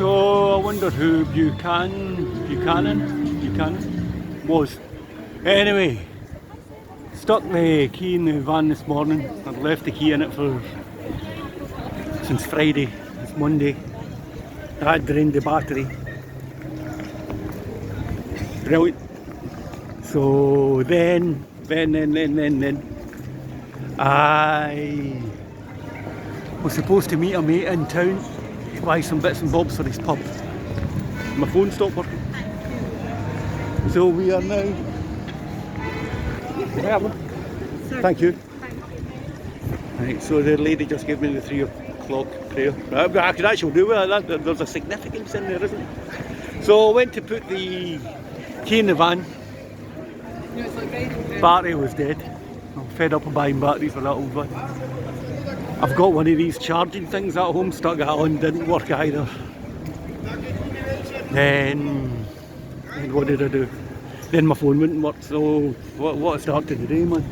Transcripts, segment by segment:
So I wonder who Buchanan was. Anyway, stuck the key in the van this morning. I've left the key in it since Friday. It's Monday. I had drained the battery. Brilliant. So then I was supposed to meet a mate in town to buy some bits and bobs for his pub. My phone stopped working. So we are now. Thank you. Right, so the lady just gave me the 3 o'clock prayer. I could actually do with that. There's a significance in there, isn't there? So I went to put the key in the van. Battery was dead. I'm fed up of buying batteries for that old van. I've got one of these charging things at home, stuck it on, didn't work either. Then what did I do? Then my phone wouldn't work, so what a start to the day, man.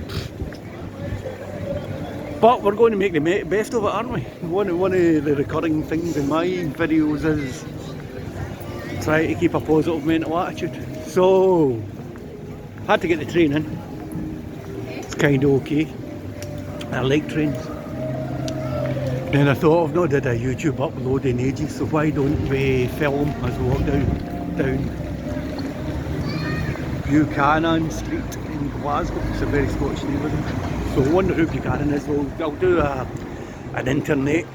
But we're going to make the best of it, aren't we? One of the recurring things in my videos is try to keep a positive mental attitude. So, had to get the train in. It's kind of okay. I like trains. Then I thought I've not did a YouTube upload in ages, so why don't we film as we walk down Buchanan Street in Glasgow. It's a very Scottish neighbourhood. So I wonder who Buchanan is. I'll do an internet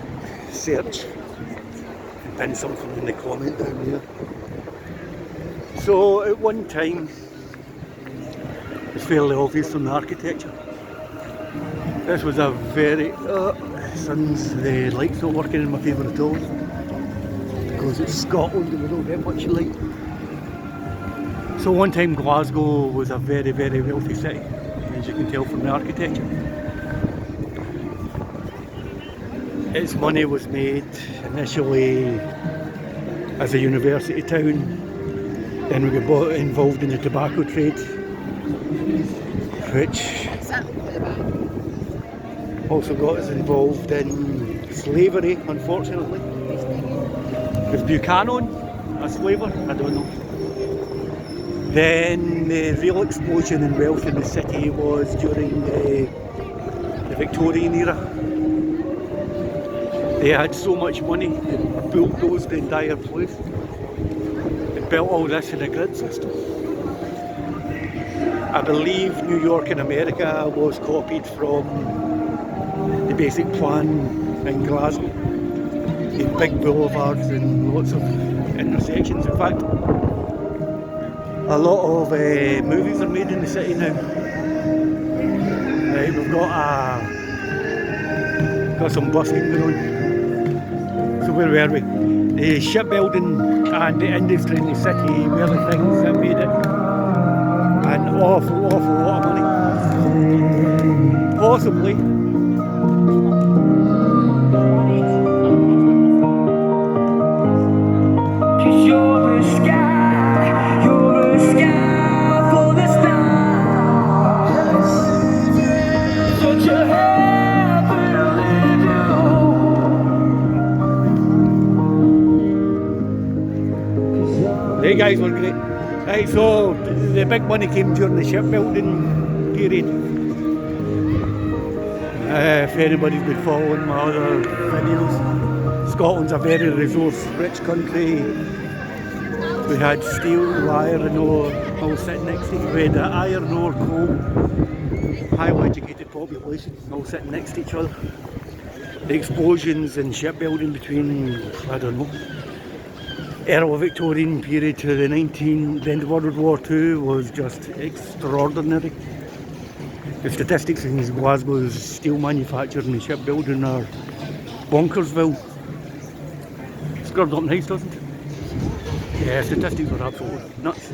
search and pin something in the comment down there. So at one time, it's fairly obvious from the architecture. This was a very, the light's not working in my favour at all. Because it's Scotland and we don't get much light. So one time Glasgow was a very, very wealthy city, as you can tell from the architecture. Its money was made initially as a university town. Then we got involved in the tobacco trade, which also got us involved in slavery, unfortunately. Was Buchanan a slaver? I don't know. Then the real explosion in wealth in the city was during the Victorian era. They had so much money, they bulldozed the entire place. They built all this in a grid system. I believe New York in America was copied from the basic plan in Glasgow. The big boulevards and lots of intersections. In fact, a lot of movies are made in the city now. Right, we've got some busking going on. So where were we? The shipbuilding and the industry in the city were the things that made it an awful lot of money. Possibly. They guys were great. Right, so the big money came during the shipbuilding period. If anybody's been following my other videos, Scotland's a very resource-rich country. We had steel, iron ore, all sitting next to each other. We had iron ore, coal, highly educated population, all sitting next to each other. The explosions in shipbuilding between, I don't know, early Victorian period to the end of World War II was just extraordinary. The statistics in Glasgow's steel manufacturing and shipbuilding are bonkersville. Scrubbed up nice, doesn't it? Yeah, statistics are absolutely nuts.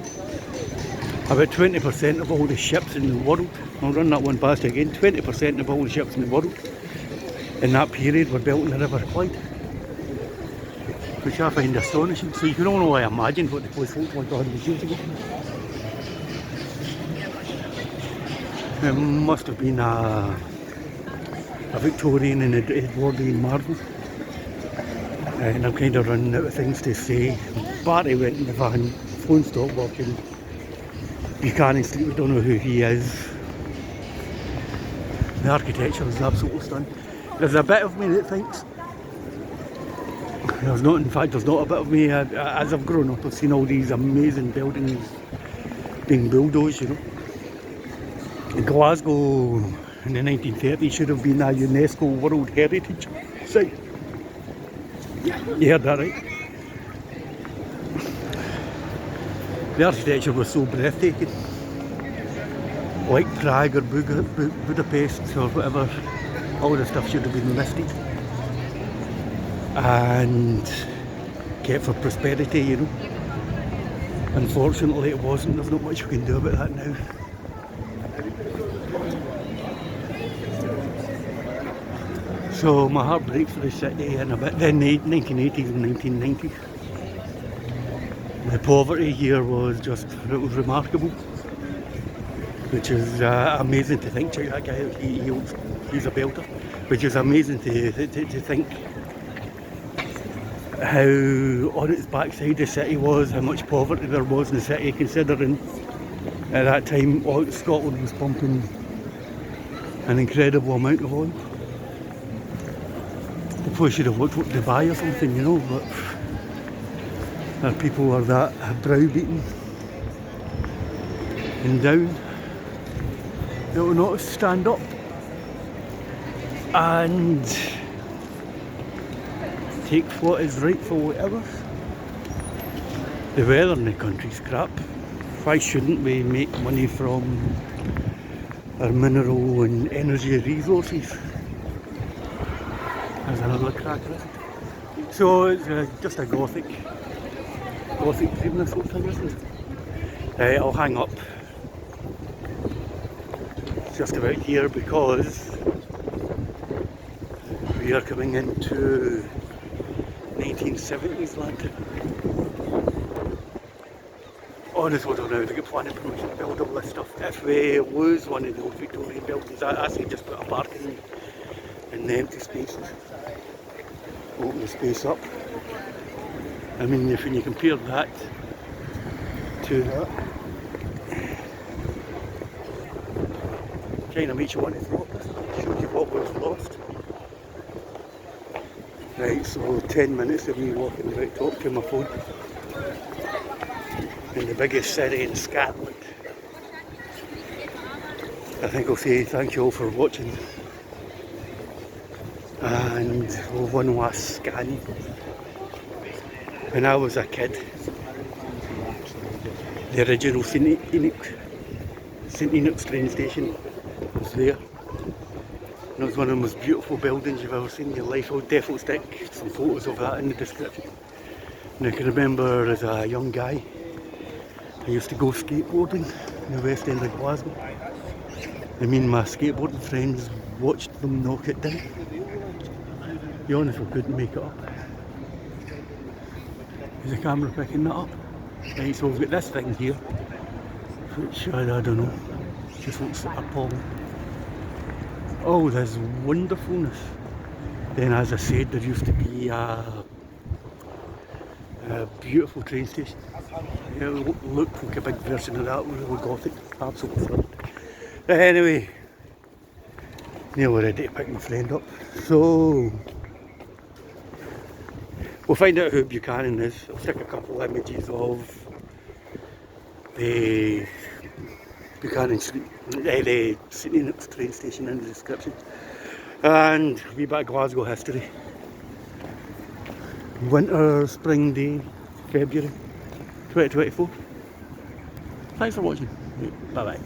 About 20% of all the ships in the world, I'll run that one past again, 20% of all the ships in the world in that period were built in the River Clyde. Which I find astonishing. So you can only imagine what the place looked like 100 years ago. It must have been a Victorian and Edwardian marvel. And I'm kind of running out of things to say. Barry went in the van, phone stopped working. Buchanan Street, we don't know who he is. The architecture is absolutely stunning. There's a bit of me that thinks, there's not, in fact there's not a bit of me, as I've grown up I've seen all these amazing buildings being bulldozed, you know. Glasgow in the 1930s should have been a UNESCO World Heritage Site. You heard that right. The architecture was so breathtaking. Like Prague or Budapest or whatever, all the stuff should have been listed and kept for prosperity, you know. Unfortunately it wasn't. There's not much we can do about that now. So my heart breaks for the city in about the 1980s and 1990s. The poverty here was just, it was remarkable, which is amazing to think. Check that guy out, he's a belter, which is amazing to think how on its backside the city was, how much poverty there was in the city, considering at that time Scotland was pumping an incredible amount of oil. The place should have looked like Dubai or something, you know, but our people are that browbeaten and down. They will not stand up and take what is rightful whatever. The weather in the country's crap. Why shouldn't we make money from our mineral and energy resources? There's another cracker. So it's just a gothic dream, this whole thing, isn't it? I'll hang up just about here because we are coming into 1970s land. Honestly, I don't know how to get planning permission to build all this stuff. If we lose one of the old Victorian buildings, I say just put a parking in the empty spaces. Open the space up. I mean, if when you compare that to that, kind of makes you want to throw up. Shows you what we've lost. Right, so 10 minutes of me walking right up to my phone in the biggest city in Scotland. I think I'll say thank you all for watching. And one last scan. When I was a kid, the original St Enoch's train station was there. And it was one of the most beautiful buildings you've ever seen in your life. I'll definitely stick some photos of that in the description. And I can remember as a young guy, I used to go skateboarding in the west end of Glasgow. I mean, my skateboarding friends watched them knock it down. To be honest, we couldn't make it up. Is the camera picking that up? Right, so we've got this thing here, which I don't know, just looks appalling. Oh, there's wonderfulness. Then, as I said, there used to be a beautiful train station. It looked like a big version of that, really gothic, absolutely stunning. Anyway, nearly ready to pick my friend up. So, we'll find out who Buchanan is. I'll stick a couple of images of the Buchanan Street, the St Enoch's train station in the description. And a wee bit of Glasgow history. Winter, spring day, February 2024. Thanks for watching. Bye bye.